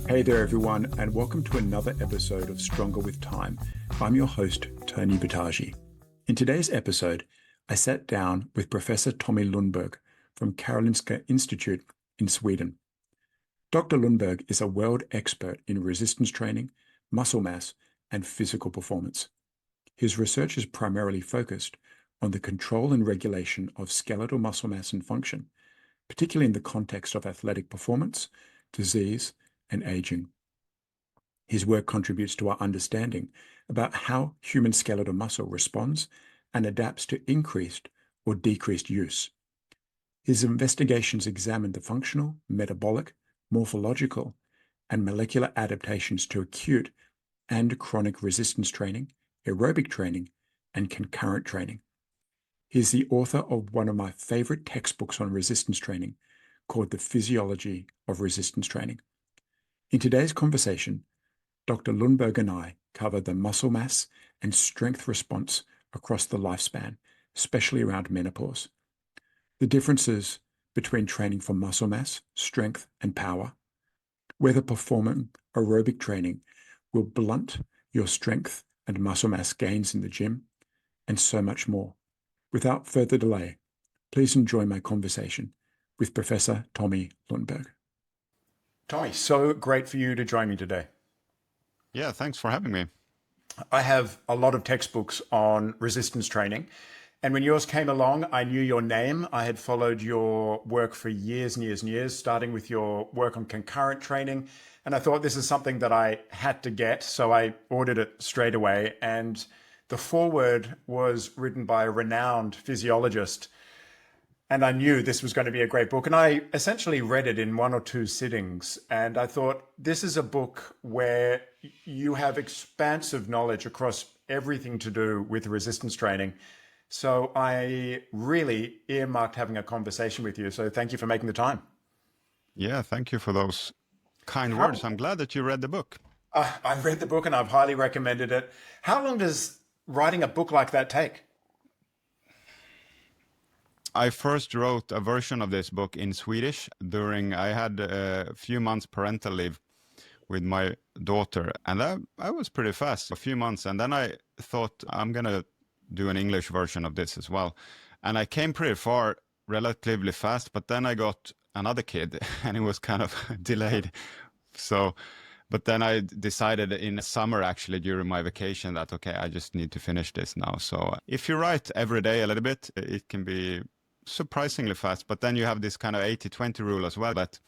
Hey there, everyone, and welcome to another episode of Stronger with Time. I'm your host, Tony Bataji. In today's episode, I sat down with Professor Tommy Lundberg from Karolinska Institute in Sweden. Dr. Lundberg is a world expert in resistance training, muscle mass, and physical performance. His research is primarily focused on the control and regulation of skeletal muscle mass and function, particularly in the context of athletic performance, disease, and aging. His work contributes to our understanding about how human skeletal muscle responds and adapts to increased or decreased use. His investigations examine the functional, metabolic, morphological, and molecular adaptations to acute and chronic resistance training, aerobic training, and concurrent training. He is the author of one of my favorite textbooks on resistance training called The Physiology of Resistance Training. In today's conversation, Dr. Lundberg and I cover the muscle mass and strength response across the lifespan, especially around menopause, the differences between training for muscle mass, strength, and power, whether performing aerobic training will blunt your strength and muscle mass gains in the gym, and so much more. Without further delay, please enjoy my conversation with Professor Tommy Lundberg. Tommy, so great for you to join me today. Yeah, thanks for having me. I have a lot of textbooks on resistance training. And when yours came along, I knew your name. I had followed your work for years and years and years, starting with your work on concurrent training. And I thought this is something that I had to get. So I ordered it straight away. And the foreword was written by a renowned physiologist. And I knew this was going to be a great book. And I essentially read it in one or two sittings. And I thought, this is a book where you have expansive knowledge across everything to do with resistance training. So I really earmarked having a conversation with you. So thank you for making the time. Yeah, thank you for those kind words. I'm glad that you read the book. I've read the book and I've highly recommended it. How long does writing a book like that take? I first wrote a version of this book in Swedish I had a few months parental leave with my daughter, and I was pretty fast, a few months. And then I thought I'm going to do an English version of this as well. And I came pretty far relatively fast, but then I got another kid and it was kind of delayed. But then I decided in summer, actually, during my vacation that, okay, I just need to finish this now. So if you write every day a little bit, it can be surprisingly fast. But then you have this kind of 80-20 rule as well, that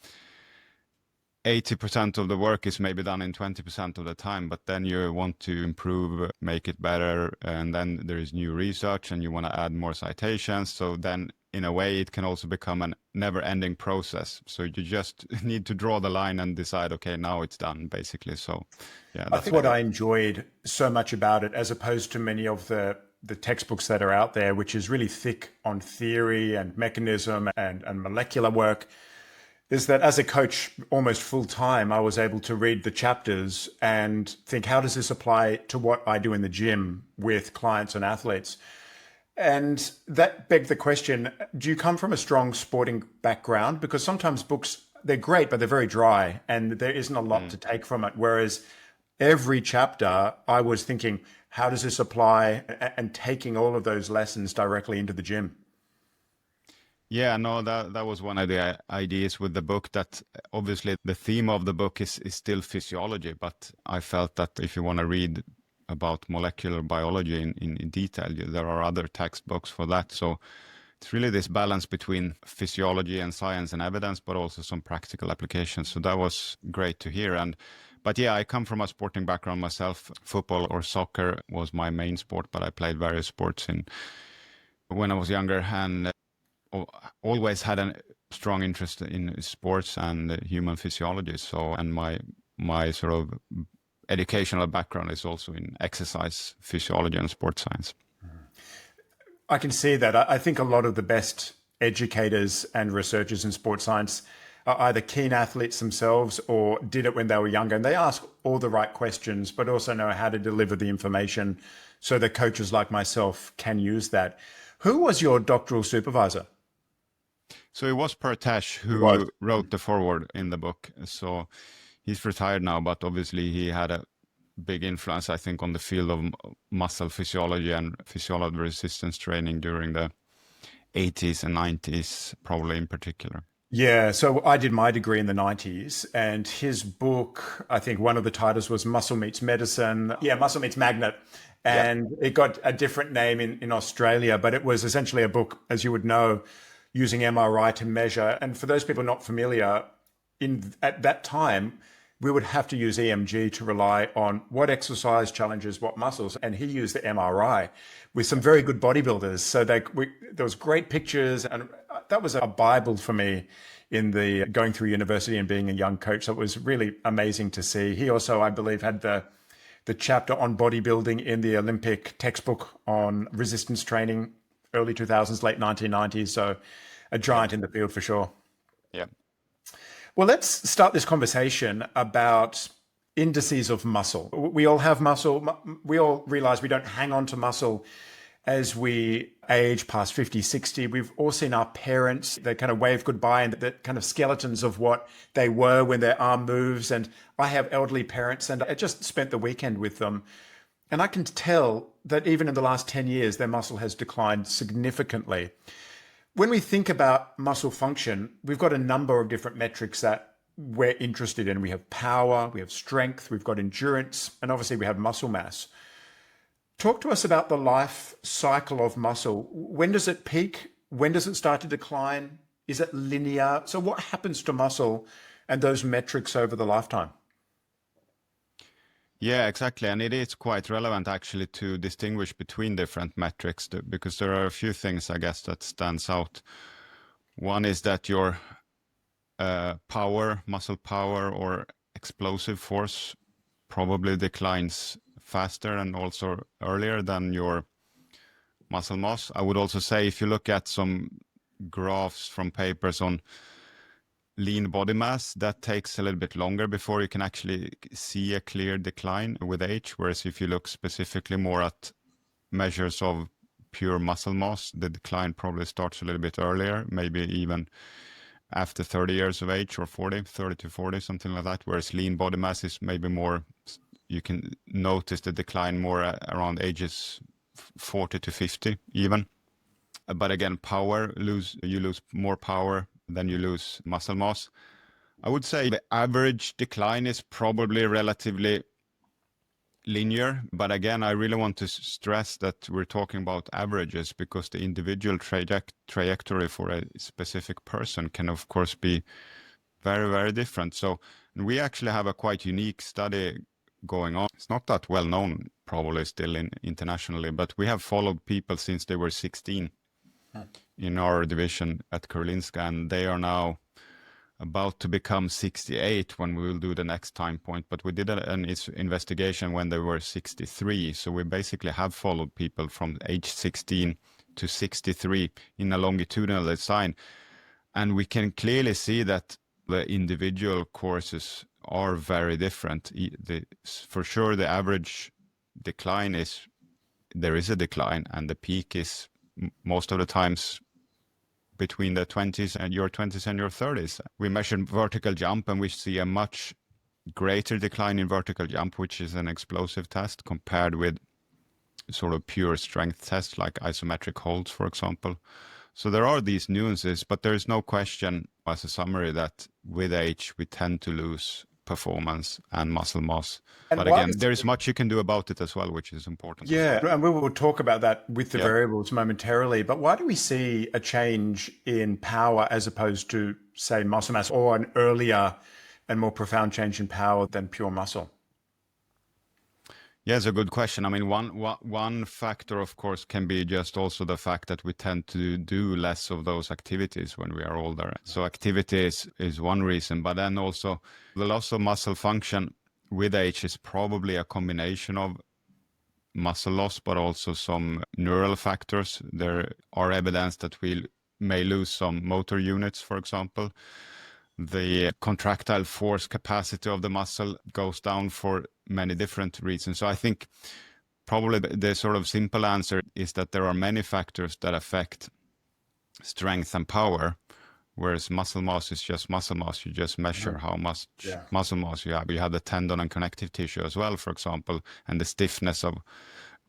80% of the work is maybe done in 20% of the time, but then you want to improve, make it better, and then there is new research and you want to add more citations. So then in a way it can also become a never-ending process. So you just need to draw the line and decide, okay, now it's done, basically. So yeah, I think what I enjoyed so much about it, as opposed to many of the textbooks that are out there, which is really thick on theory and mechanism and molecular work, is that as a coach almost full time, I was able to read the chapters and think, how does this apply to what I do in the gym with clients and athletes? And that begged the question, do you come from a strong sporting background? Because sometimes books, they're great, but they're very dry and there isn't a lot to take from it. Whereas every chapter, I was thinking, how does this apply? And taking all of those lessons directly into the gym. Yeah, no, that was one of the ideas with the book, that obviously the theme of the book is still physiology, but I felt that if you want to read about molecular biology in detail, there are other textbooks for that. So it's really this balance between physiology and science and evidence, but also some practical applications. So that was great to hear. But yeah, I come from a sporting background myself. Football or soccer was my main sport, but I played various sports when I was younger, and always had a strong interest in sports and human physiology. So, and my sort of educational background is also in exercise physiology and sports science. I can see that. I think a lot of the best educators and researchers in sports science are either keen athletes themselves or did it when they were younger, and they ask all the right questions, but also know how to deliver the information so that coaches like myself can use that. Who was your doctoral supervisor? So it was Pertesh who wrote the foreword in the book. So He's retired now, but obviously he had a big influence, I think, on the field of muscle physiology and physiology resistance training during the 80s and 90s, probably in particular. Yeah, so I did my degree in the 90s, and his book, I think one of the titles was Muscle Meets Medicine. Yeah, Muscle Meets Magnet. Yeah. And it got a different name in Australia, but it was essentially a book, as you would know, using MRI to measure. And for those people not familiar, at that time, we would have to use EMG to rely on what exercise challenges what muscles. And he used the MRI with some very good bodybuilders. So there was great pictures, and that was a Bible for me in the going through university and being a young coach. So it was really amazing to see. He also, I believe, had the chapter on bodybuilding in the Olympic textbook on resistance training, early 2000s, late 1990s. So a giant in the field for sure. Yeah. Well, let's start this conversation about indices of muscle. We all have muscle. We all realize we don't hang on to muscle as we age past 50, 60. We've all seen our parents, they kind of wave goodbye and the kind of skeletons of what they were when their arm moves. And I have elderly parents, and I just spent the weekend with them. And I can tell that even in the last 10 years, their muscle has declined significantly. When we think about muscle function, we've got a number of different metrics that we're interested in. We have power, we have strength, we've got endurance, and obviously we have muscle mass. Talk to us about the life cycle of muscle. When does it peak? When does it start to decline? Is it linear? So what happens to muscle and those metrics over the lifetime? Yeah, exactly. And it is quite relevant actually to distinguish between different metrics because there are a few things, I guess, that stands out. One is that your power, muscle power or explosive force probably declines faster and also earlier than your muscle mass. I would also say if you look at some graphs from papers on lean body mass, that takes a little bit longer before you can actually see a clear decline with age. Whereas if you look specifically more at measures of pure muscle mass, the decline probably starts a little bit earlier, maybe even after 30 years of age or 30 to 40, something like that. Whereas lean body mass is maybe more, you can notice the decline more around ages 40 to 50 even. But again, you lose more power than you lose muscle mass. I would say the average decline is probably relatively linear, but again, I really want to stress that we're talking about averages because the individual trajectory for a specific person can of course be very, very different. So we actually have a quite unique study going on. It's not that well known probably still internationally, but we have followed people since they were 16 in our division at Karolinska, and they are now about to become 68 when we will do the next time point. But we did an investigation when they were 63. So we basically have followed people from age 16 to 63 in a longitudinal design. And we can clearly see that the individual courses are very different. For sure, the average decline there is a decline, and the peak is most of the times between the 20s and your 30s. We measured vertical jump and we see a much greater decline in vertical jump, which is an explosive test, compared with sort of pure strength tests like isometric holds, for example. So there are these nuances, but there is no question as a summary that with age we tend to lose performance and muscle mass. But again, there is much you can do about it as well, which is important. Yeah, and we will talk about that with the variables momentarily. But why do we see a change in power as opposed to, say, muscle mass, or an earlier and more profound change in power than pure muscle? Yeah, it's a good question. I mean, one factor, of course, can be just also the fact that we tend to do less of those activities when we are older. So activity is one reason, but then also the loss of muscle function with age is probably a combination of muscle loss, but also some neural factors. There are evidence that we may lose some motor units, for example. The contractile force capacity of the muscle goes down for many different reasons. So I think probably the sort of simple answer is that there are many factors that affect strength and power, whereas muscle mass is just muscle mass. You just measure how much muscle mass you have. You have the tendon and connective tissue as well, for example, and the stiffness of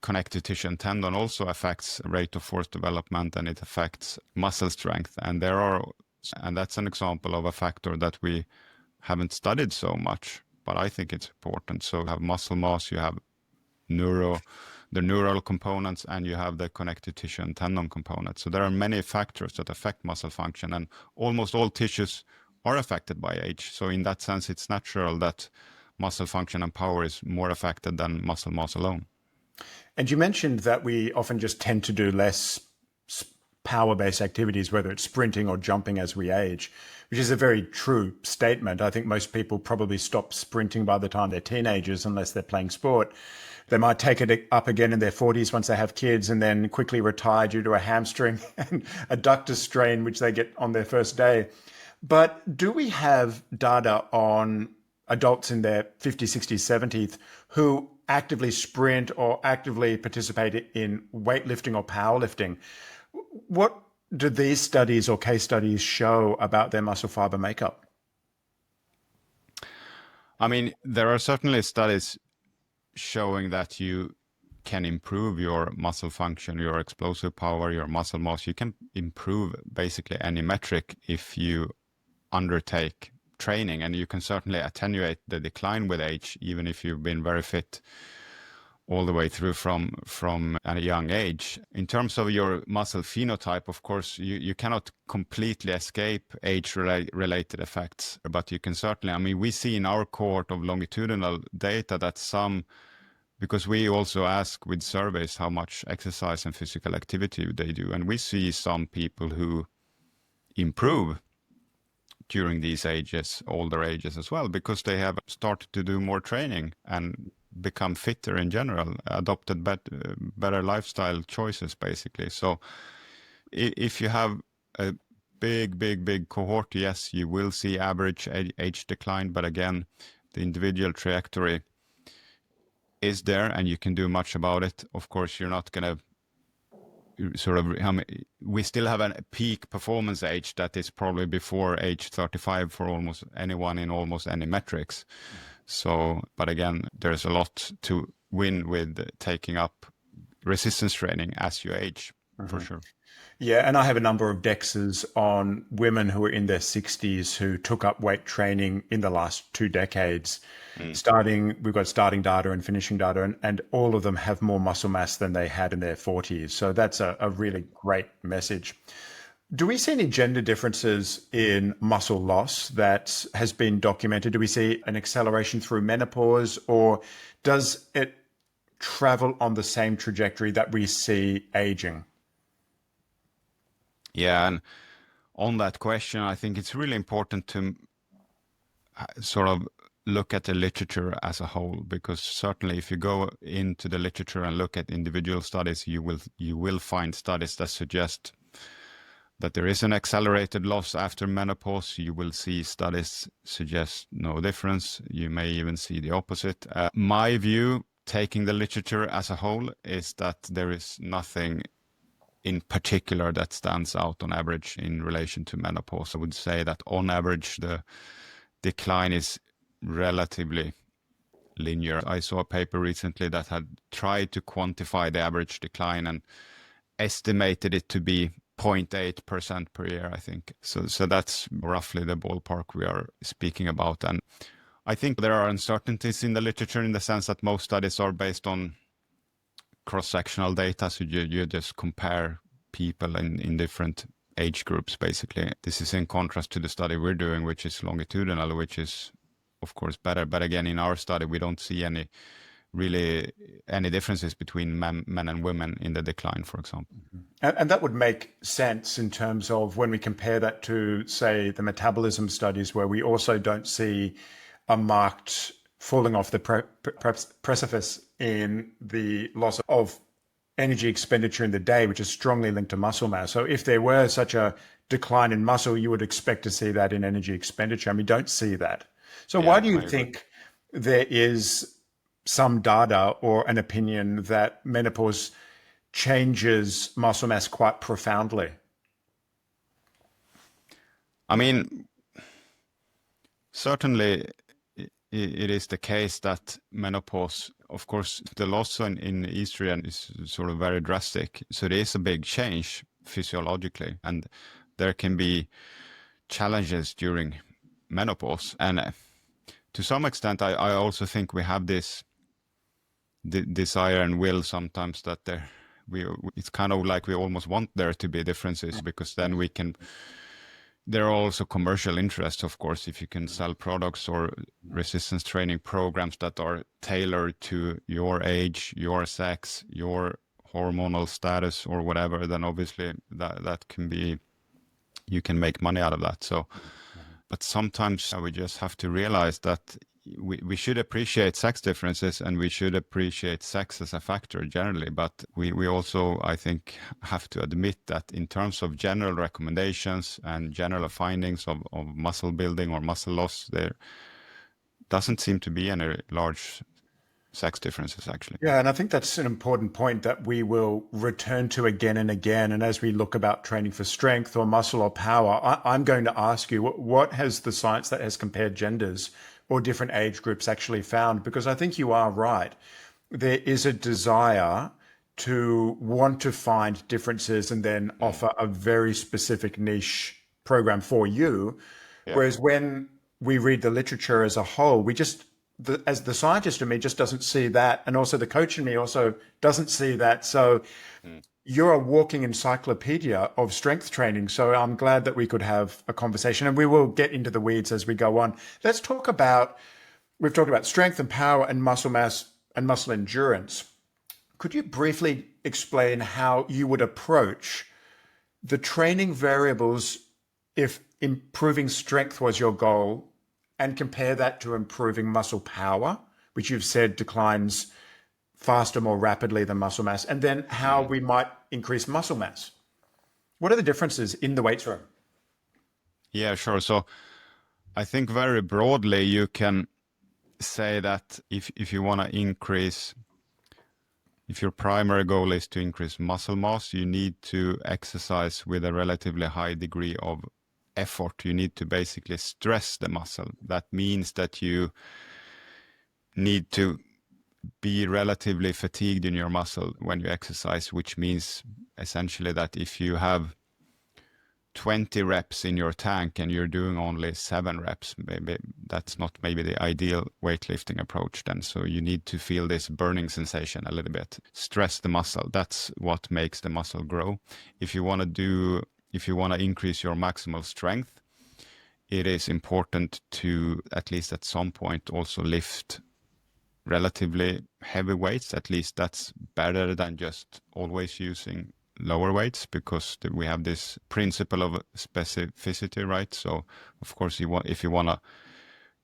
connective tissue and tendon also affects rate of force development, and it affects muscle strength. And that's an example of a factor that we haven't studied so much, but I think it's important. So you have muscle mass, you have the neural components, and you have the connective tissue and tendon components. So there are many factors that affect muscle function, and almost all tissues are affected by age. So in that sense, it's natural that muscle function and power is more affected than muscle mass alone. And you mentioned that we often just tend to do less power-based activities, whether it's sprinting or jumping as we age, which is a very true statement. I think most people probably stop sprinting by the time they're teenagers, unless they're playing sport. They might take it up again in their 40s once they have kids, and then quickly retire due to a hamstring and adductor strain, which they get on their first day. But do we have data on adults in their 50s, 60s, 70s who actively sprint or actively participate in weightlifting or powerlifting? What do these studies or case studies show about their muscle fiber makeup? I mean, there are certainly studies showing that you can improve your muscle function, your explosive power, your muscle mass. You can improve basically any metric if you undertake training, and you can certainly attenuate the decline with age, even if you've been very fit all the way through from a young age. In terms of your muscle phenotype, of course, you cannot completely escape age-related effects, but you can certainly, I mean, we see in our cohort of longitudinal data that because we also ask with surveys how much exercise and physical activity they do, and we see some people who improve during these ages, older ages as well, because they have started to do more training and become fitter in general, adopted better lifestyle choices, basically. So if you have a big cohort, yes, you will see average age decline, but again, the individual trajectory is there and you can do much about it. Of course, you're not going to we still have a peak performance age that is probably before age 35 for almost anyone in almost any metrics. So, but again, there's a lot to win with taking up resistance training as you age, for sure. Yeah, and I have a number of DEXs on women who are in their 60s who took up weight training in the last 2 decades. We've got starting data and finishing data, and all of them have more muscle mass than they had in their 40s. So that's a really great message. Do we see any gender differences in muscle loss that has been documented? Do we see an acceleration through menopause, or does it travel on the same trajectory that we see aging? Yeah, and on that question, I think it's really important to sort of look at the literature as a whole, because certainly if you go into the literature and look at individual studies, you will find studies that suggest that there is an accelerated loss after menopause. You will see studies suggest no difference. You may even see the opposite. My view, taking the literature as a whole, is that there is nothing in particular that stands out on average in relation to menopause. I would say that on average, the decline is relatively linear. I saw a paper recently that had tried to quantify the average decline and estimated it to be 0.8% per year, I think. So that's roughly the ballpark we are speaking about. And I think there are uncertainties in the literature in the sense that most studies are based on cross-sectional data, so you just compare people in different age groups, basically. This is in contrast to the study we're doing, which is longitudinal, which is, of course, better. But again, in our study, we don't see any differences between men and women in the decline, for example. And that would make sense in terms of when we compare that to, say, the metabolism studies, where we also don't see a marked falling off the precipice in the loss of energy expenditure in the day, which is strongly linked to muscle mass. So if there were such a decline in muscle, you would expect to see that in energy expenditure, and we don't see that. So why do you think there is some data or an opinion that menopause changes muscle mass quite profoundly? I mean, certainly it is the case that menopause, of course, the loss in estrogen is sort of very drastic. So there is a big change physiologically, and there can be challenges during menopause. And to some extent, I also think we have this desire and will sometimes that it's kind of like we almost want there to be differences, because then we can. There are also commercial interests, of course, if you can sell products or resistance training programs that are tailored to your age, your sex, your hormonal status or whatever, then obviously that can be, you can make money out of that. So, but sometimes we just have to realize that we should appreciate sex differences, and we should appreciate sex as a factor generally. But we also, I think, have to admit that in terms of general recommendations and general findings of muscle building or muscle loss, there doesn't seem to be any large sex differences, actually. Yeah, and I think that's an important point that we will return to again and again. And as we look about training for strength or muscle or power, I'm going to ask you, what has the science that has compared genders or different age groups actually found? Because I think you are right. There is a desire to want to find differences and then offer a very specific niche program for you. Yeah. Whereas when we read the literature as a whole, as the scientist in me just doesn't see that. And also the coach in me also doesn't see that. So you're a walking encyclopedia of strength training. So I'm glad that we could have a conversation, and we will get into the weeds as we go on. We've talked about strength and power and muscle mass and muscle endurance. Could you briefly explain how you would approach the training variables if improving strength was your goal, and compare that to improving muscle power, which you've said declines faster, more rapidly than muscle mass, and then how we might increase muscle mass? What are the differences in the weights room? Yeah, sure. So I think very broadly you can say that if you want to increase, if your primary goal is to increase muscle mass, you need to exercise with a relatively high degree of effort. You need to basically stress the muscle. That means that you need to be relatively fatigued in your muscle when you exercise, which means essentially that if you have 20 reps in your tank and you're doing only 7 reps, maybe that's not maybe the ideal weightlifting approach then. So you need to feel this burning sensation a little bit. Stress the muscle. That's what makes the muscle grow. If you want to increase your maximal strength, it is important to, at least at some point, also lift relatively heavy weights. At least that's better than just always using lower weights, because we have this principle of specificity, right? So of course, if you want to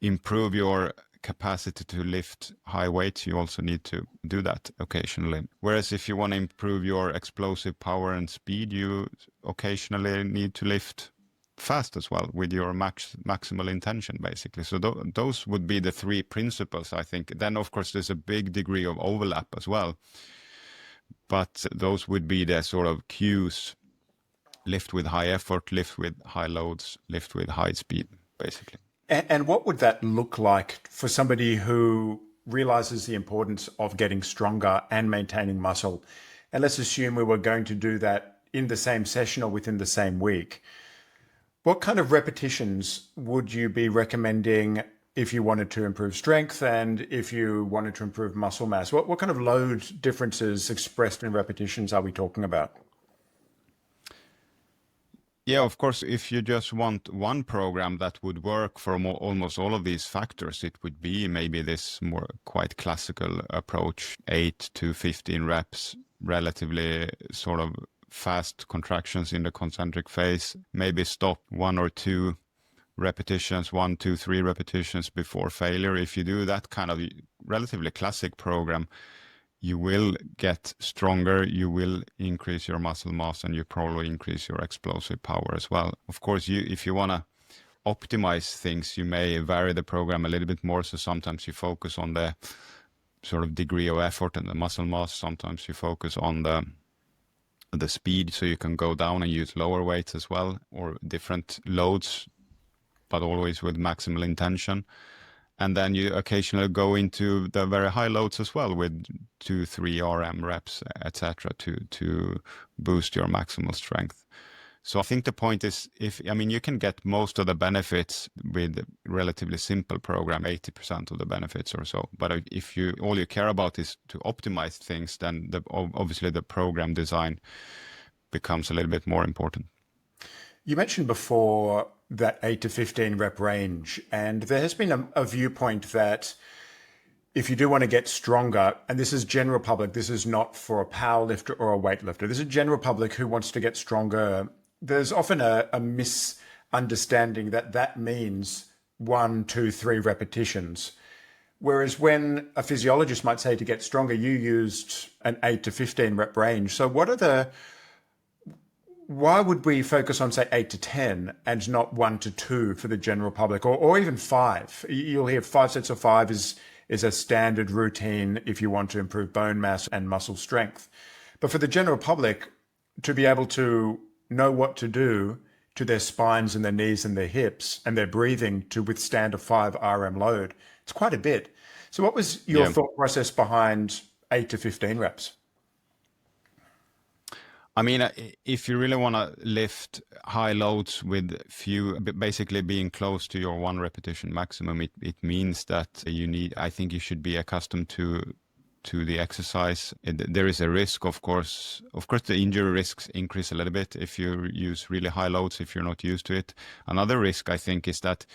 improve your capacity to lift high weights, you also need to do that occasionally. Whereas if you want to improve your explosive power and speed, you occasionally need to lift fast as well with your maximal intention, basically. So those would be the 3 principles, I think. Then of course there's a big degree of overlap as well, but those would be the sort of cues: lift with high effort, lift with high loads, lift with high speed, basically. And what would that look like for somebody who realizes the importance of getting stronger and maintaining muscle? And let's assume we were going to do that in the same session or within the same week. What kind of repetitions would you be recommending if you wanted to improve strength and if you wanted to improve muscle mass? What kind of load differences expressed in repetitions are we talking about? Yeah, of course, if you just want one program that would work for almost all of these factors, it would be maybe this more quite classical approach: 8 to 15 reps, relatively sort of fast contractions in the concentric phase, maybe stop 1 or 2 repetitions, 1, 2, 3 repetitions before failure. If you do that kind of relatively classic program, you will get stronger, you will increase your muscle mass, and you probably increase your explosive power as well. Of course, if you want to optimize things, you may vary the program a little bit more. So sometimes you focus on the sort of degree of effort and the muscle mass. Sometimes you focus on the speed, so you can go down and use lower weights as well, or different loads but always with maximal intention. And then you occasionally go into the very high loads as well with 2-3 RM reps, etc., to boost your maximal strength. So I think the point is, you can get most of the benefits with relatively simple program, 80% of the benefits or so. But if all you care about is to optimize things, then obviously the program design becomes a little bit more important. You mentioned before that 8 to 15 rep range, and there has been a viewpoint that if you do want to get stronger, and this is general public, this is not for a power lifter or a weightlifter, this is general public who wants to get stronger, there's often a misunderstanding that means 1, 2, 3 repetitions. Whereas when a physiologist might say to get stronger, you used an 8 to 15 rep range. So why would we focus on, say, 8 to 10 and not 1 to 2 for the general public, or even 5? You'll hear 5 sets of 5 is a standard routine if you want to improve bone mass and muscle strength. But for the general public, to be able to know what to do to their spines and their knees and their hips and their breathing to withstand a 5 RM load, it's quite a bit. So what was your thought process behind 8 to 15 reps? If you really want to lift high loads with basically being close to your 1 repetition maximum, it means that I think you should be accustomed to the exercise. There is a risk, of course, the injury risks increase a little bit if you use really high loads, if you're not used to it. Another risk, I think, is that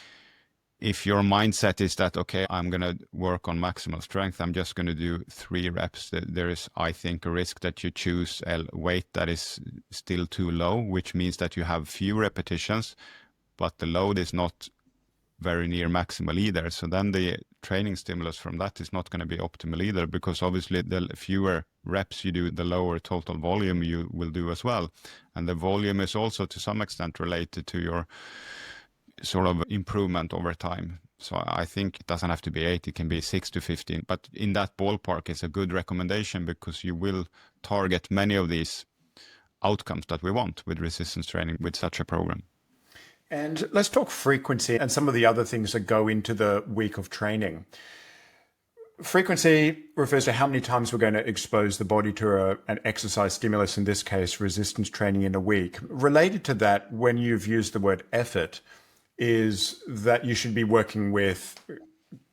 if your mindset is that, okay, I'm going to work on maximal strength, I'm just going to do 3 reps, there is, I think, a risk that you choose a weight that is still too low, which means that you have few repetitions, but the load is not very near maximal either. So then the training stimulus from that is not going to be optimal either, because obviously the fewer reps you do, the lower total volume you will do as well. And the volume is also to some extent related to your sort of improvement over time. So I think it doesn't have to be 8, it can be 6 to 15, but in that ballpark is a good recommendation, because you will target many of these outcomes that we want with resistance training with such a program. And let's talk frequency and some of the other things that go into the week of training. Frequency refers to how many times we're going to expose the body to an exercise stimulus, in this case, resistance training in a week. Related to that, when you've used the word effort, is that you should be working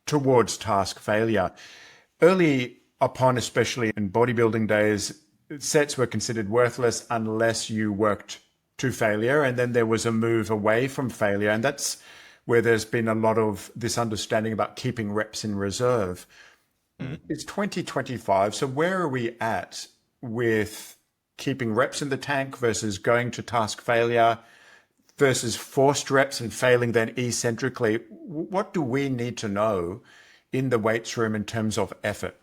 towards task failure. Early upon, especially in bodybuilding days, sets were considered worthless unless you worked to failure, and then there was a move away from failure, and that's where there's been a lot of this understanding about keeping reps in reserve. It's 2025, so where are we at with keeping reps in the tank versus going to task failure versus forced reps and failing then eccentrically? What do we need to know in the weights room in terms of effort?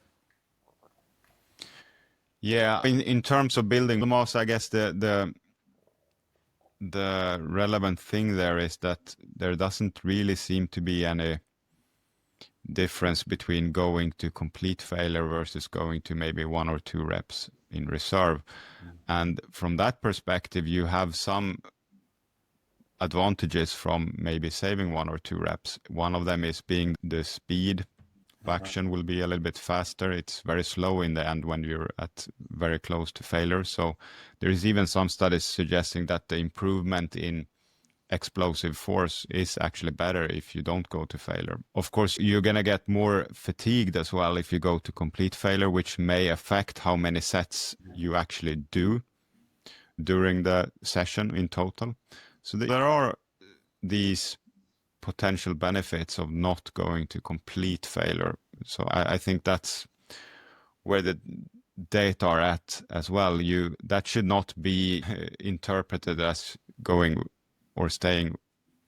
Yeah, in terms of building the mass, I guess the relevant thing there is that there doesn't really seem to be any difference between going to complete failure versus going to maybe 1 or 2 reps in reserve. And from that perspective, you have some advantages from maybe saving 1 or 2 reps. One of them is being the speed of action will be a little bit faster. It's very slow in the end when you're at very close to failure. So there is even some studies suggesting that the improvement in explosive force is actually better if you don't go to failure. Of course, you're going to get more fatigued as well if you go to complete failure, which may affect how many sets you actually do during the session in total. So there are these potential benefits of not going to complete failure. So I think that's where the data are at as well. That should not be interpreted as going or staying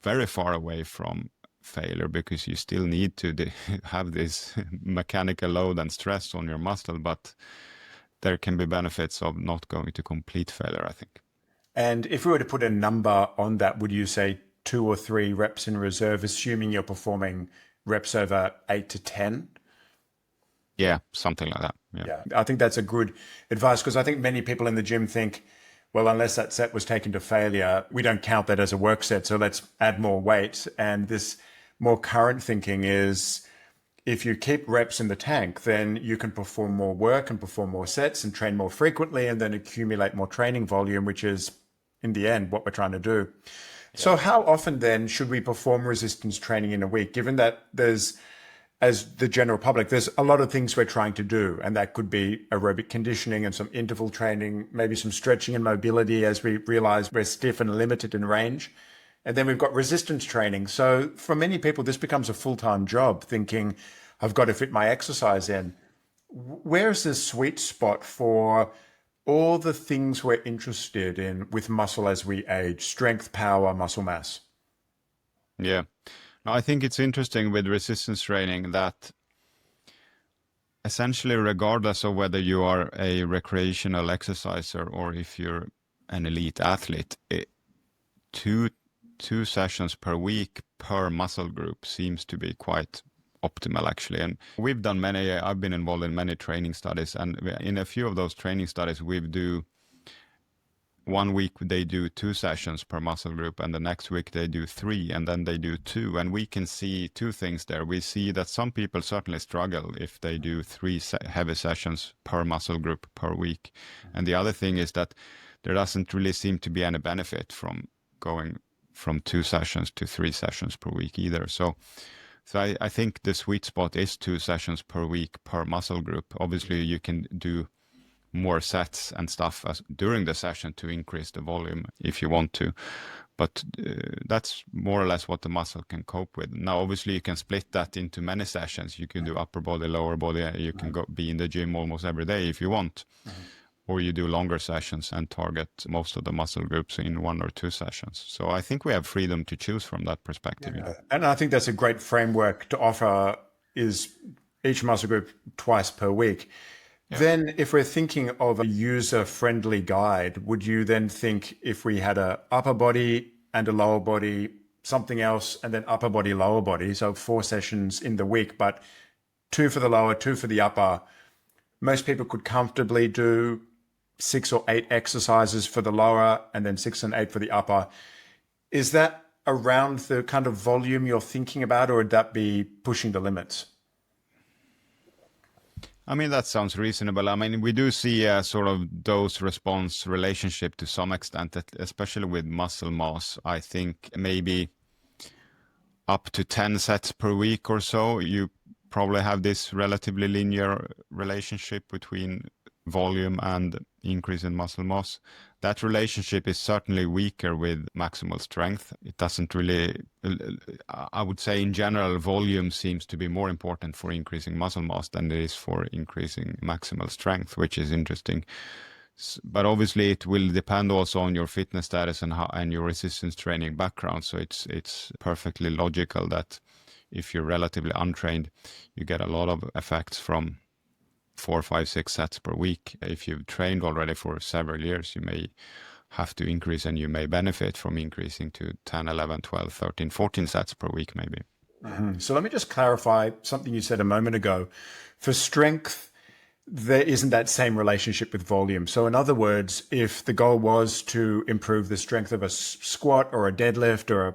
very far away from failure, because you still need to have this mechanical load and stress on your muscle, but there can be benefits of not going to complete failure, I think. And if we were to put a number on that, would you say 2 or 3 reps in reserve, assuming you're performing reps over 8 to 10? Yeah, something like that. Yeah, I think that's a good advice, because I think many people in the gym think, well, unless that set was taken to failure, we don't count that as a work set. So let's add more weight. And this more current thinking is if you keep reps in the tank, then you can perform more work and perform more sets and train more frequently and then accumulate more training volume, which is in the end what we're trying to do. Yeah. So how often then should we perform resistance training in a week, given that there's, as the general public, there's a lot of things we're trying to do, and that could be aerobic conditioning and some interval training, maybe some stretching and mobility as we realize we're stiff and limited in range. And then we've got resistance training. So for many people, this becomes a full-time job, thinking, I've got to fit my exercise in. Where's the sweet spot for all the things we're interested in with muscle as we age? Strength, power, muscle mass. Yeah. No, I think it's interesting with resistance training that essentially, regardless of whether you are a recreational exerciser or if you're an elite athlete, two sessions per week per muscle group seems to be quite optimal, actually. And we've done I've been involved in many training studies, and in a few of those training studies, one week they do 2 sessions per muscle group, and the next week they do 3, and then they do 2. And we can see 2 things there. We see that some people certainly struggle if they do 3 heavy sessions per muscle group per week. And the other thing is that there doesn't really seem to be any benefit from going from 2 sessions to 3 sessions per week either. So I think the sweet spot is 2 sessions per week per muscle group. Obviously, you can do more sets and stuff during the session to increase the volume if you want to. But that's more or less what the muscle can cope with. Now, obviously, you can split that into many sessions. You can do upper body, lower body. You can be in the gym almost every day if you want. Or you do longer sessions and target most of the muscle groups in 1 or 2 sessions. So I think we have freedom to choose from that perspective. Yeah. And I think that's a great framework to offer, is each muscle group twice per week. Yeah. Then if we're thinking of a user-friendly guide, would you then think if we had a upper body and a lower body, something else, and then upper body, lower body, so 4 sessions in the week, but 2 for the lower, 2 for the upper, most people could comfortably do 6 or 8 exercises for the lower and then 6 and 8 for the upper. Is that around the kind of volume you're thinking about, or would that be pushing the limits? I mean, that sounds reasonable. I mean, we do see a sort of dose-response relationship to some extent, especially with muscle mass. I think maybe up to 10 sets per week or so, you probably have this relatively linear relationship between volume and increase in muscle mass. That relationship is certainly weaker with maximal strength. It doesn't really, I would say in general, volume seems to be more important for increasing muscle mass than it is for increasing maximal strength, which is interesting. But obviously it will depend also on your fitness status and your resistance training background. So it's perfectly logical that if you're relatively untrained, you get a lot of effects from 4, 5, 6 sets per week. If you've trained already for several years, you may have to increase, and you may benefit from increasing to 10, 11, 12, 13, 14 sets per week maybe. Mm-hmm. So let me just clarify something you said a moment ago. For strength, there isn't that same relationship with volume. So in other words, if the goal was to improve the strength of a squat or a deadlift or a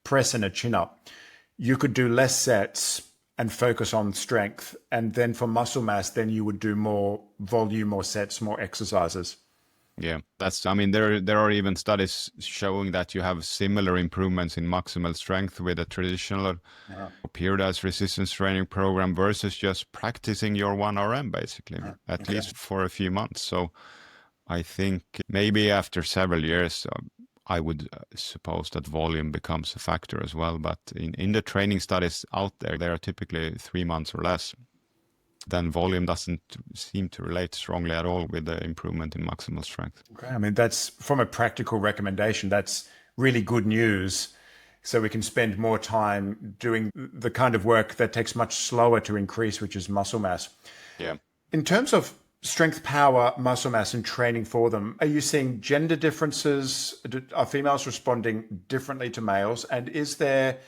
press and a chin-up, you could do less sets and focus on strength. And then for muscle mass, then you would do more volume, more sets, more exercises. Yeah, I mean, there are even studies showing that you have similar improvements in maximal strength with a traditional periodized resistance training program versus just practicing your 1RM basically, at least for a few months. So I think maybe after several years, I would suppose that volume becomes a factor as well. But in the training studies out there, they are typically 3 months or less. Then volume doesn't seem to relate strongly at all with the improvement in maximal strength. Okay, I mean, that's from a practical recommendation. That's really good news. So we can spend more time doing the kind of work that takes much slower to increase, which is muscle mass. Yeah. In terms of strength, power, muscle mass, and training for them, are you seeing gender differences? Are females responding differently to males? And is there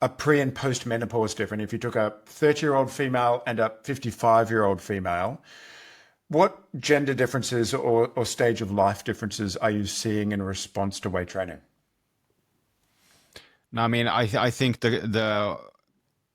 a pre and post menopause difference? If you took a 30-year-old female and a 55-year-old female, What gender differences or stage of life differences are you seeing in response to weight training? No, I mean, I think the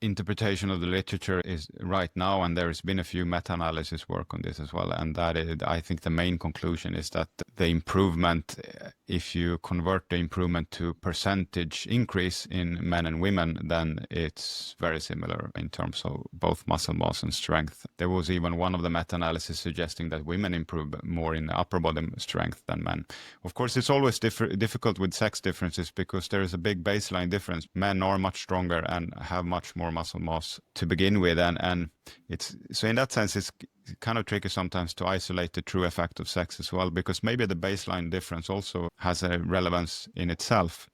interpretation of the literature is right now, and there's been a few meta-analysis work on this as well, and that is, I think the main conclusion is that the improvement, if you convert the improvement to percentage increase in men and women, then it's very similar in terms of both muscle mass and strength. There was even one of the meta-analysis suggesting that women improve more in upper body strength than men. Of course, it's always difficult with sex differences because there is a big baseline difference. Men are much stronger and have much more muscle mass to begin with, and it's so in that sense it's kind of tricky sometimes to isolate the true effect of sex as well, because maybe the baseline difference also has a relevance in itself.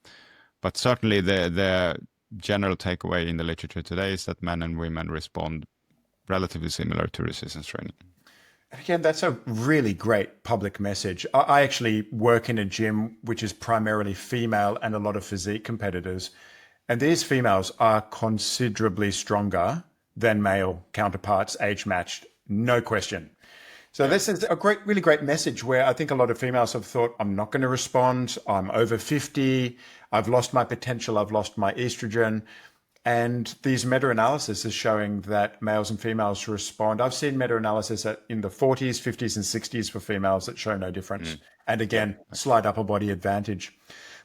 But certainly the general takeaway in the literature today is that men and women respond relatively similar to resistance training. Again, that's a really great public message. I actually work in a gym which is primarily female and a lot of physique competitors. And these females are considerably stronger than male counterparts, age matched, no question. So this is a really great message where I think a lot of females have thought, I'm not going to respond. I'm over 50. I've lost my potential. I've lost my estrogen. And these meta-analysis is showing that males and females respond. I've seen meta-analysis in the 40s, 50s, and 60s for females that show no difference. And again, slight upper body advantage.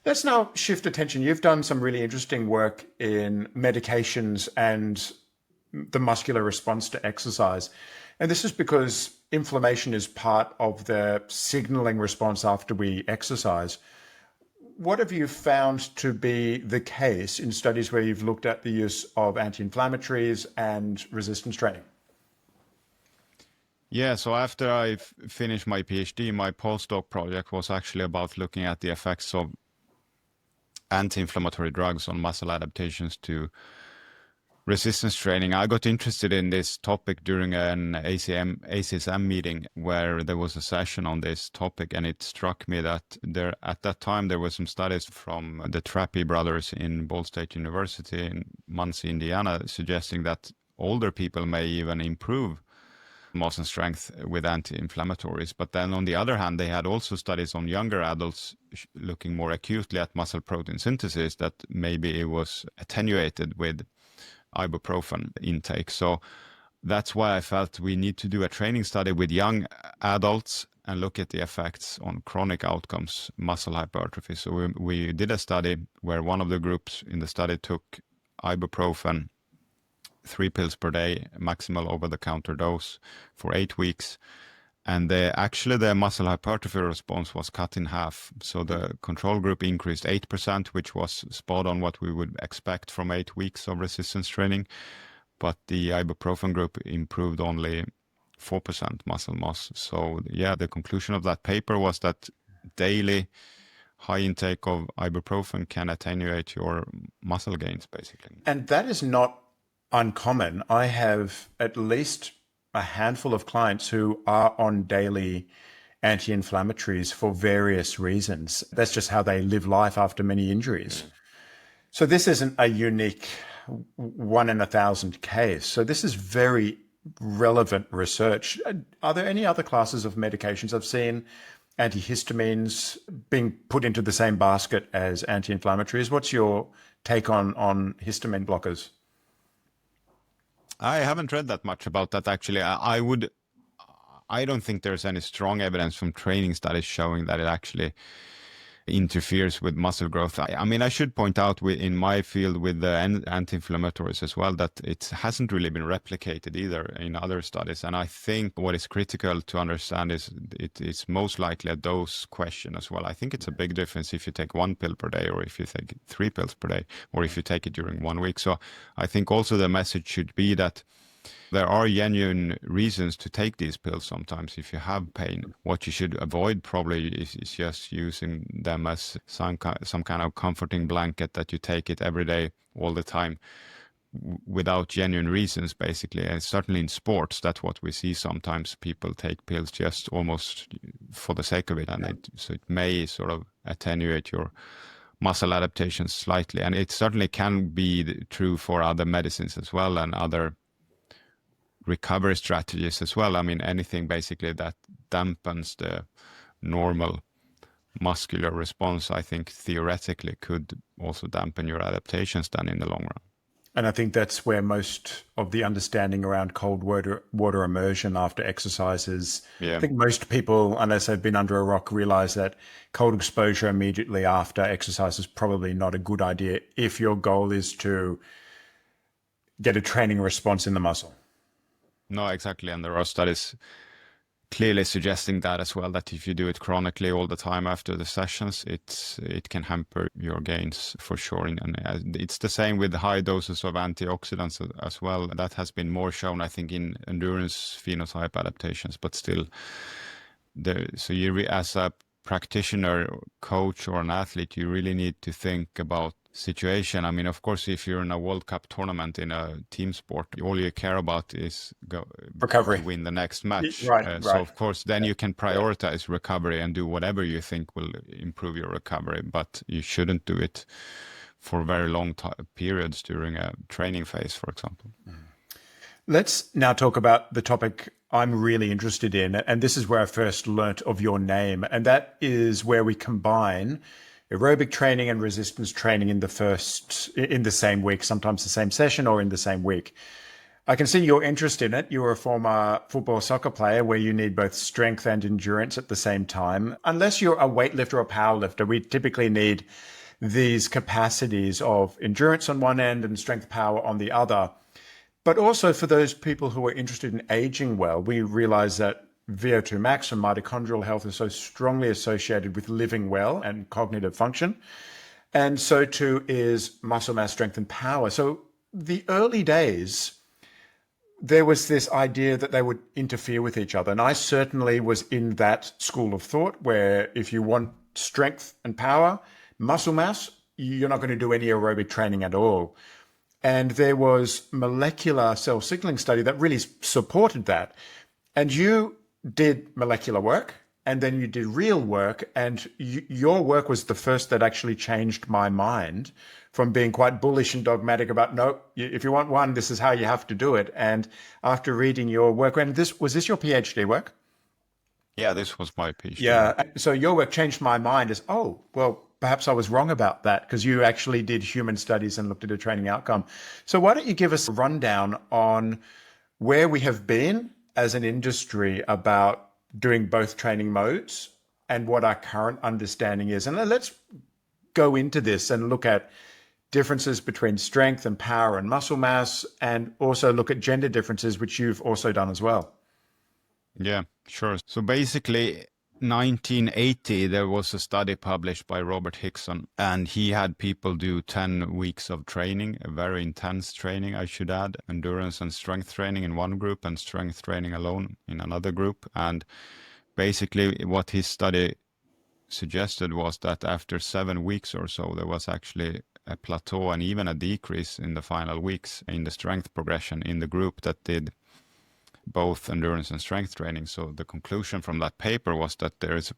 Let's now shift attention. You've done some really interesting work in medications and the muscular response to exercise. And this is because inflammation is part of the signaling response after we exercise. What have you found to be the case in studies where you've looked at the use of anti-inflammatories and resistance training? Yeah, so after I finished my PhD, my postdoc project was actually about looking at the effects of anti-inflammatory drugs on muscle adaptations to resistance training. I got interested in this topic during an ACSM meeting where there was a session on this topic, and it struck me that at that time there were some studies from the Trappy brothers in Ball State University in Muncie, Indiana, suggesting that older people may even improve mass and strength with anti-inflammatories. But then on the other hand, they had also studies on younger adults looking more acutely at muscle protein synthesis, that maybe it was attenuated with ibuprofen intake. So that's why I felt we need to do a training study with young adults and look at the effects on chronic outcomes, muscle hypertrophy. So we did a study where one of the groups in the study took ibuprofen 3 pills per day, maximal over-the-counter dose for 8 weeks. And the muscle hypertrophy response was cut in half. So the control group increased 8%, which was spot on what we would expect from 8 weeks of resistance training. But the ibuprofen group improved only 4% muscle mass. So yeah, the conclusion of that paper was that daily high intake of ibuprofen can attenuate your muscle gains, basically. And that is not uncommon. I have at least a handful of clients who are on daily anti-inflammatories for various reasons. That's just how they live life after many injuries. So this isn't a unique 1 in 1,000 case. So this is very relevant research. Are there any other classes of medications? I've seen antihistamines being put into the same basket as anti-inflammatories. What's your take on histamine blockers? I haven't read that much about that, actually. I don't think there's any strong evidence from training studies showing that it actually interferes with muscle growth. I mean, I should point out in my field with the anti-inflammatories as well that it hasn't really been replicated either in other studies. And I think what is critical to understand is it's most likely a dose question as well. I think it's a big difference if you take 1 pill per day or if you take 3 pills per day or if you take it during 1 week. So I think also the message should be that there are genuine reasons to take these pills sometimes if you have pain. What you should avoid probably is just using them as some kind of comforting blanket that you take it every day, all the time, without genuine reasons, basically. And certainly in sports, that's what we see sometimes. People take pills just almost for the sake of it. And so it may sort of attenuate your muscle adaptations slightly. And it certainly can be true for other medicines as well and other recovery strategies as well. I mean, anything basically that dampens the normal muscular response, I think theoretically could also dampen your adaptations then in the long run. And I think that's where most of the understanding around cold water immersion after exercises. I Yeah. think most people, unless they've been under a rock, realize that cold exposure immediately after exercise is probably not a good idea if your goal is to get a training response in the muscle. No, exactly. And there are studies clearly suggesting that as well, that if you do it chronically all the time after the sessions, it can hamper your gains for sure. And it's the same with high doses of antioxidants as well. That has been more shown, I think, in endurance phenotype adaptations, but still, so as a practitioner, coach, or an athlete, you really need to think about situation. I mean, of course, if you're in a World Cup tournament in a team sport, all you care about is Recovery. to win the next match. Right. So, of course, then you can prioritize recovery and do whatever you think will improve your recovery, but you shouldn't do it for very long periods during a training phase, for example. Let's now talk about the topic I'm really interested in, and this is where I first learnt of your name, and that is where we combine aerobic training and resistance training in the same week, sometimes the same session or in the same week. I can see your interest in it. You're a former football soccer player where you need both strength and endurance at the same time. Unless you're a weightlifter or a powerlifter, we typically need these capacities of endurance on one end and strength power on the other. But also for those people who are interested in aging well, we realize that VO2 max and mitochondrial health is so strongly associated with living well and cognitive function. And so too is muscle mass, strength, and power. So the early days, there was this idea that they would interfere with each other. And I certainly was in that school of thought where if you want strength and power, muscle mass, you're not going to do any aerobic training at all. And there was molecular cell signaling study that really supported that. And you did molecular work, and then you did real work, and your work was the first that actually changed my mind from being quite bullish and dogmatic about, no, if you want one, this is how you have to do it. And after reading your work, and was this your PhD work? Yeah, this was my PhD. Yeah. So your work changed my mind as, oh, well, perhaps I was wrong about that because you actually did human studies and looked at a training outcome. So why don't you give us a rundown on where we have been as an industry about doing both training modes and what our current understanding is. And let's go into this and look at differences between strength and power and muscle mass, and also look at gender differences, which you've also done as well. Yeah, sure. So basically, 1980, there was a study published by Robert Hickson, and he had people do 10 weeks of training, a very intense training, I should add, endurance and strength training in one group and strength training alone in another group. And basically what his study suggested was that after 7 weeks or so, there was actually a plateau and even a decrease in the final weeks in the strength progression in the group that did both endurance and strength training. So the conclusion from that paper was that there is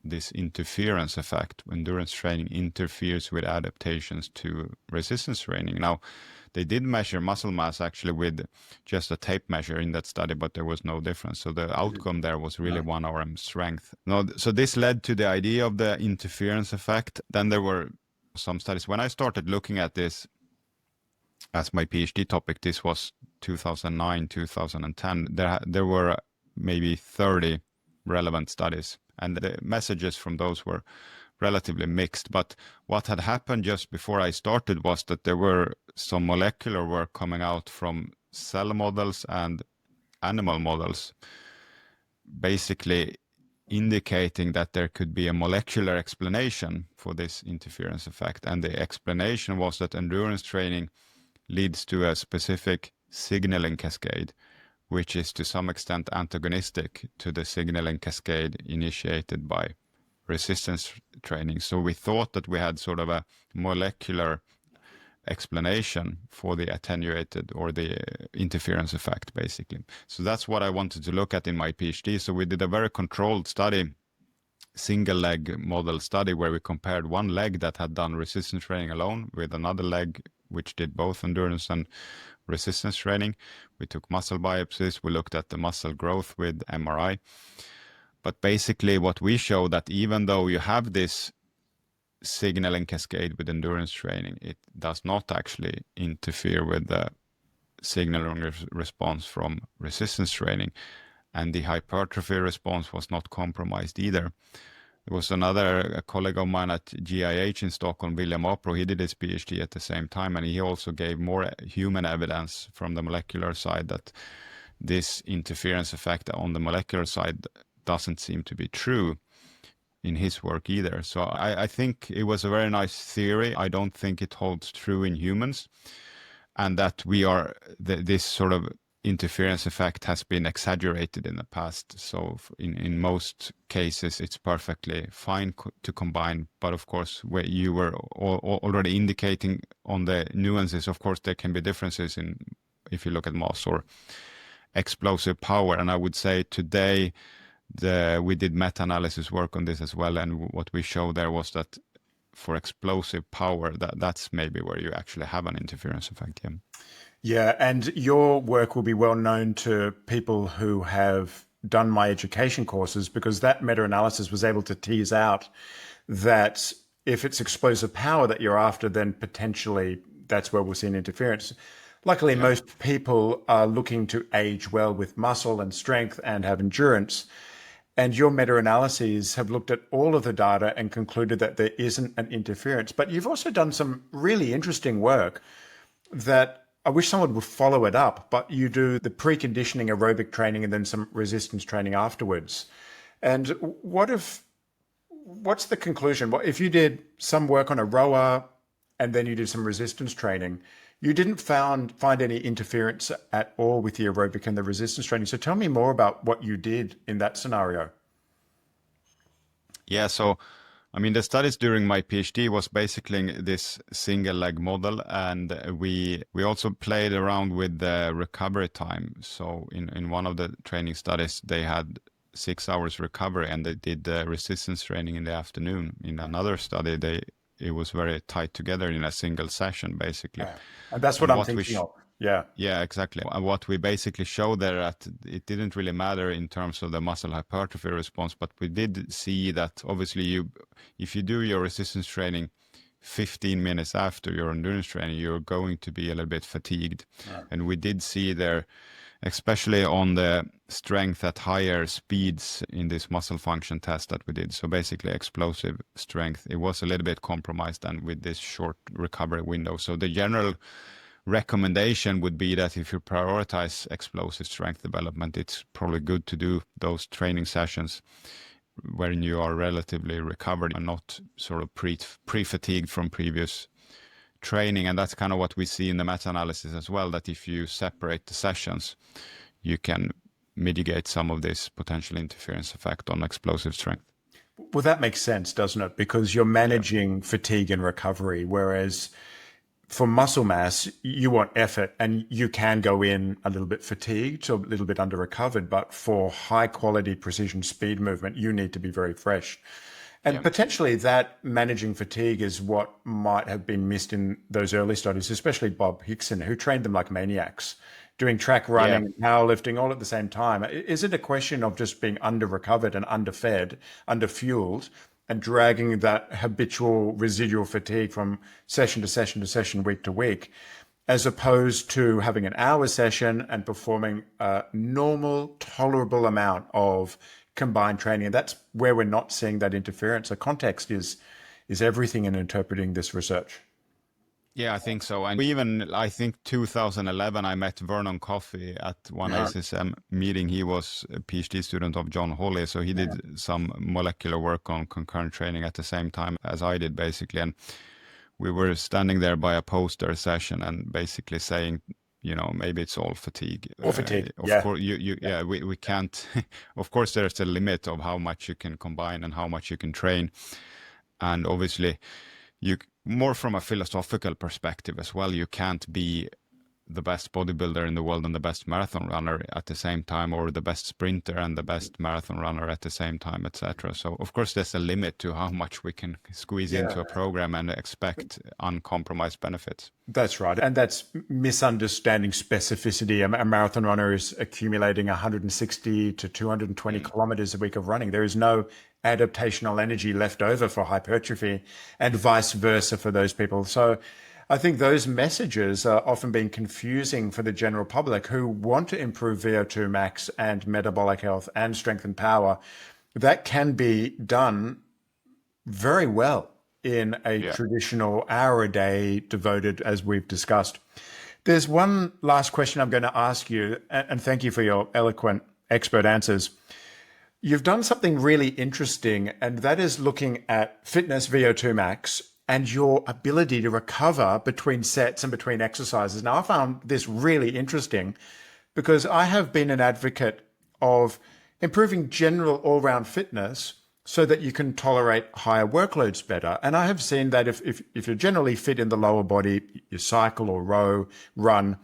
this interference effect. Endurance training interferes with adaptations to resistance training. Now, they did measure muscle mass actually with just a tape measure in that study, but there was no difference. So the outcome there was really 1RM strength. Now, so this led to the idea of the interference effect. Then there were some studies. When I started looking at this as my PhD topic, this was 2009, 2010. There were maybe 30 relevant studies, and the messages from those were relatively mixed. But what had happened just before I started was that there were some molecular work coming out from cell models and animal models, basically indicating that there could be a molecular explanation for this interference effect. And the explanation was that endurance training leads to a specific signaling cascade, which is to some extent antagonistic to the signaling cascade initiated by resistance training. So we thought that we had sort of a molecular explanation for the attenuated or the interference effect, basically. So that's what I wanted to look at in my PhD. So we did a very controlled study, single leg model study, where we compared one leg that had done resistance training alone with another leg which did both endurance and resistance training. We took muscle biopsies. We looked at the muscle growth with MRI. But basically what we show that even though you have this signaling cascade with endurance training, it does not actually interfere with the signaling response from resistance training. And the hypertrophy response was not compromised either. There was a colleague of mine at GIH in Stockholm, William Opro. He did his PhD at the same time, and he also gave more human evidence from the molecular side that this interference effect on the molecular side doesn't seem to be true in his work either. So I think it was a very nice theory. I don't think it holds true in humans, and that this sort of interference effect has been exaggerated in the past. So in most cases, it's perfectly fine to combine. But of course, where you were already indicating on the nuances, of course, there can be differences if you look at mass or explosive power. And I would say today, we did meta-analysis work on this as well. And what we showed there was that for explosive power, that's maybe where you actually have an interference effect. Yeah. Yeah, and your work will be well known to people who have done my education courses, because that meta-analysis was able to tease out that if it's explosive power that you're after, then potentially that's where we'll see an interference. Luckily, most people are looking to age well with muscle and strength and have endurance. And your meta-analyses have looked at all of the data and concluded that there isn't an interference. But you've also done some really interesting work that I wish someone would follow it up, but you do the preconditioning aerobic training and then some resistance training afterwards. And what's the conclusion? If you did some work on a rower and then you did some resistance training, you didn't find any interference at all with the aerobic and the resistance training. So tell me more about what you did in that scenario. Yeah, so I mean, the studies during my PhD was basically this single leg model, and we also played around with the recovery time. So in one of the training studies, they had 6 hours recovery, and they did the resistance training in the afternoon. In another study, it was very tight together in a single session, basically. Yeah. And that's what I'm thinking of. Yeah. Yeah, exactly. And what we basically showed there, that it didn't really matter in terms of the muscle hypertrophy response, but we did see that obviously if you do your resistance training 15 minutes after your endurance training, you're going to be a little bit fatigued. Yeah. And we did see there, especially on the strength at higher speeds in this muscle function test that we did. So basically explosive strength, it was a little bit compromised and with this short recovery window. So the general recommendation would be that if you prioritize explosive strength development, it's probably good to do those training sessions when you are relatively recovered and not sort of pre-fatigued from previous training. And that's kind of what we see in the meta-analysis as well, that if you separate the sessions, you can mitigate some of this potential interference effect on explosive strength. Well, that makes sense, doesn't it? Because you're managing fatigue and recovery, whereas for muscle mass, you want effort, and you can go in a little bit fatigued, so a little bit under recovered. But for high quality precision speed movement, you need to be very fresh. And potentially that managing fatigue is what might have been missed in those early studies, especially Bob Hickson, who trained them like maniacs, doing track running, powerlifting all at the same time. Is it a question of just being under recovered and underfed, underfueled, and dragging that habitual residual fatigue from session to session to session, week to week, as opposed to having an hour session and performing a normal, tolerable amount of combined training? And that's where we're not seeing that interference. So context is everything in interpreting this research. Yeah, I think so. And even, I think 2011, I met Vernon Coffey at one ACSM meeting. He was a PhD student of John Hawley. So he did some molecular work on concurrent training at the same time as I did, basically. And we were standing there by a poster session and basically saying, you know, maybe it's all fatigue. All fatigue. Of course, we can't. Of course, there's a limit of how much you can combine and how much you can train. And obviously, more from a philosophical perspective as well, you can't be the best bodybuilder in the world and the best marathon runner at the same time, or the best sprinter and the best marathon runner at the same time, etc. So of course there's a limit to how much we can squeeze into a program and expect uncompromised benefits. That's right. And that's misunderstanding specificity. A marathon runner is accumulating 160 to 220 kilometers a week of running. There is no adaptational energy left over for hypertrophy, and vice versa for those people. So I think those messages are often being confusing for the general public who want to improve VO2 max and metabolic health and strength and power. That can be done very well in a traditional hour a day devoted, as we've discussed. There's one last question I'm going to ask you, and thank you for your eloquent expert answers. You've done something really interesting, and that is looking at fitness, VO2 max, and your ability to recover between sets and between exercises. Now, I found this really interesting because I have been an advocate of improving general all-round fitness so that you can tolerate higher workloads better. And I have seen that if you're generally fit in the lower body, you cycle or row, run,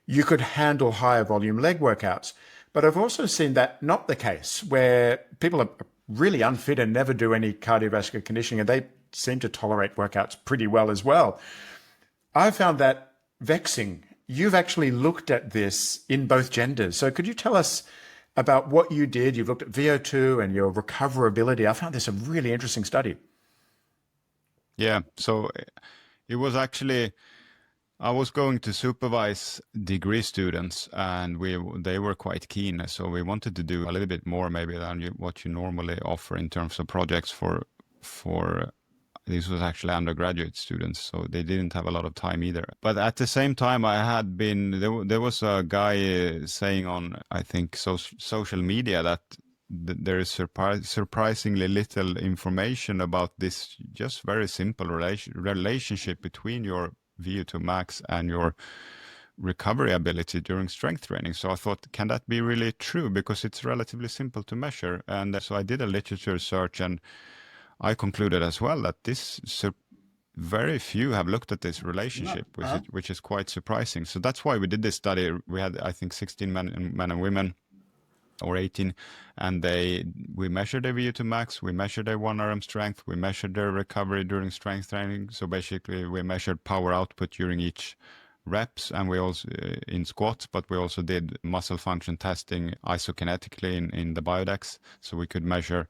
you could handle higher volume leg workouts. But I've also seen that not the case, where people are really unfit and never do any cardiovascular conditioning, and they seem to tolerate workouts pretty well as well. I found that vexing. You've actually looked at this in both genders. So could you tell us about what you did? You've looked at VO2 and your recoverability. I found this a really interesting study. Yeah, so it was actually, I was going to supervise degree students, and they were quite keen. So we wanted to do a little bit more maybe than what you normally offer in terms of projects for this was actually undergraduate students, so they didn't have a lot of time either. But at the same time, I had been, there was a guy saying on, I think, social media that there is surprisingly little information about this just very simple relationship between your VO2 max and your recovery ability during strength training. So I thought, can that be really true? Because it's relatively simple to measure. And so I did a literature search, and I concluded as well that very few have looked at this relationship, which is quite surprising. So that's why we did this study. We had, I think, 16 men and women, or 18, and we measured their VO2 max, we measured their one arm strength, we measured their recovery during strength training. So basically, we measured power output during each reps, and we also in squats, but we also did muscle function testing isokinetically in the Biodex, so we could measure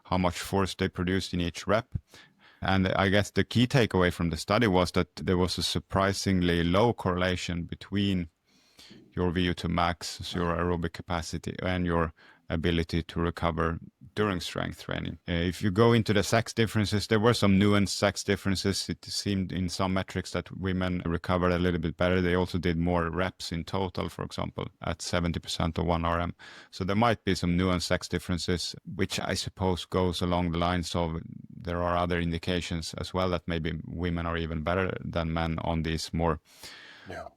how much force they produced in each rep. And I guess the key takeaway from the study was that there was a surprisingly low correlation between your VO2 max, so your aerobic capacity, and your ability to recover during strength training. If you go into the sex differences, there were some nuanced sex differences. It seemed in some metrics that women recovered a little bit better. They also did more reps in total, for example, at 70% of 1 RM. So there might be some nuanced sex differences, which I suppose goes along the lines of there are other indications as well that maybe women are even better than men on these more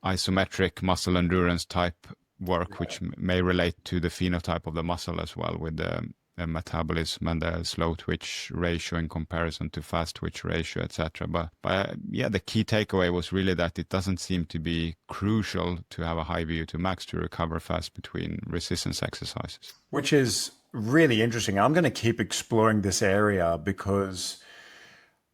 isometric muscle endurance type work, which may relate to the phenotype of the muscle as well, with the metabolism and the slow twitch ratio in comparison to fast twitch ratio, etc. But yeah, the key takeaway was really that it doesn't seem to be crucial to have a high VO2 max to recover fast between resistance exercises. Which is really interesting. I'm going to keep exploring this area, because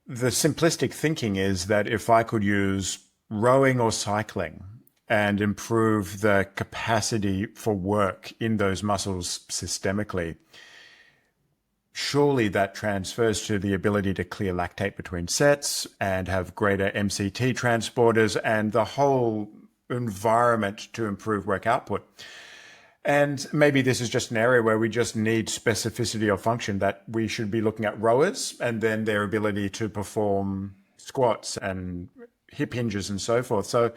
the simplistic thinking is that if I could use rowing or cycling and improve the capacity for work in those muscles systemically, surely that transfers to the ability to clear lactate between sets and have greater MCT transporters and the whole environment to improve work output. And maybe this is just an area where we just need specificity of function, that we should be looking at rowers and then their ability to perform squats and hip hinges and so forth. So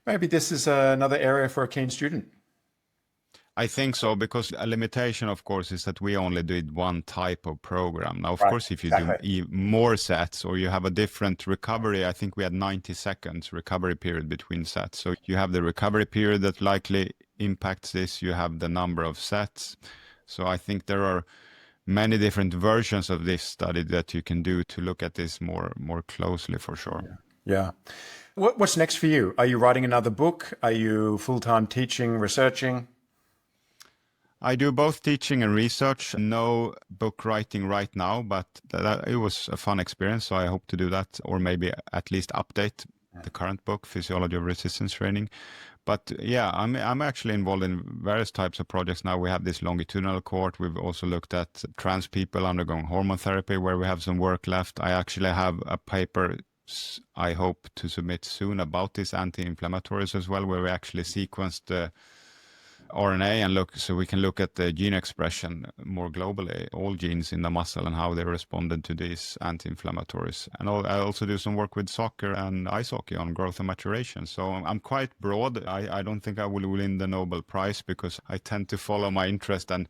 maybe this is another area for a keen student. I think so, because a limitation, of course, is that we only did one type of program. Now, of course, if you do more sets or you have a different recovery, I think we had 90 seconds recovery period between sets. So you have the recovery period that likely impacts this. You have the number of sets. So I think there are many different versions of this study that you can do to look at this more closely, for sure. Yeah. What's next for you? Are you writing another book? Are you full-time teaching, researching? I do both teaching and research. No book writing right now, but it was a fun experience. So I hope to do that, or maybe at least update the current book, Physiology of Resistance Training. But yeah, I'm actually involved in various types of projects now. We have this longitudinal cohort. We've also looked at trans people undergoing hormone therapy, where we have some work left. I actually have a paper I hope to submit soon about these anti-inflammatories as well, where we actually sequenced the RNA and so we can look at the gene expression more globally, all genes in the muscle and how they responded to these anti-inflammatories. And I also do some work with soccer and ice hockey on growth and maturation. So I'm quite broad. I don't think I will win the Nobel Prize because I tend to follow my interest and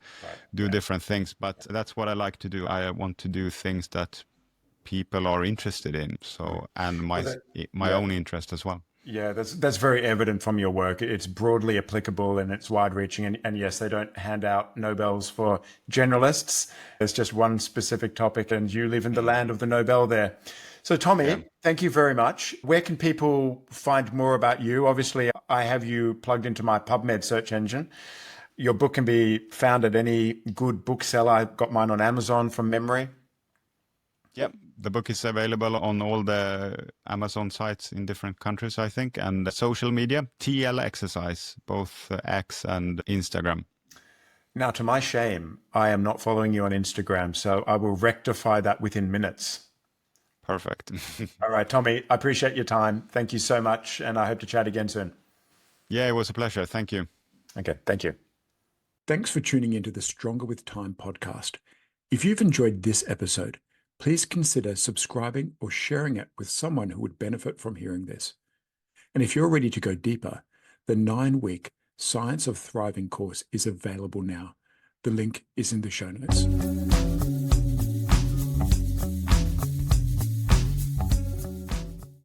do different things. But that's what I like to do. I want to do things that people are interested in. So, and my own interest as well. Yeah, that's very evident from your work. It's broadly applicable and it's wide-reaching. And yes, they don't hand out Nobels for generalists. It's just one specific topic, and you live in the land of the Nobel there. So, Tommy, thank you very much. Where can people find more about you? Obviously, I have you plugged into my PubMed search engine. Your book can be found at any good bookseller. I got mine on Amazon from memory. Yep. The book is available on all the Amazon sites in different countries, I think, and social media, TL Exercise, both X and Instagram. Now, to my shame, I am not following you on Instagram, so I will rectify that within minutes. Perfect. All right, Tommy, I appreciate your time. Thank you so much, and I hope to chat again soon. Yeah, it was a pleasure. Thank you. Okay, thank you. Thanks for tuning into the Stronger with Time podcast. If you've enjoyed this episode, please consider subscribing or sharing it with someone who would benefit from hearing this. And if you're ready to go deeper, the 9-week Science of Thriving course is available now. The link is in the show notes.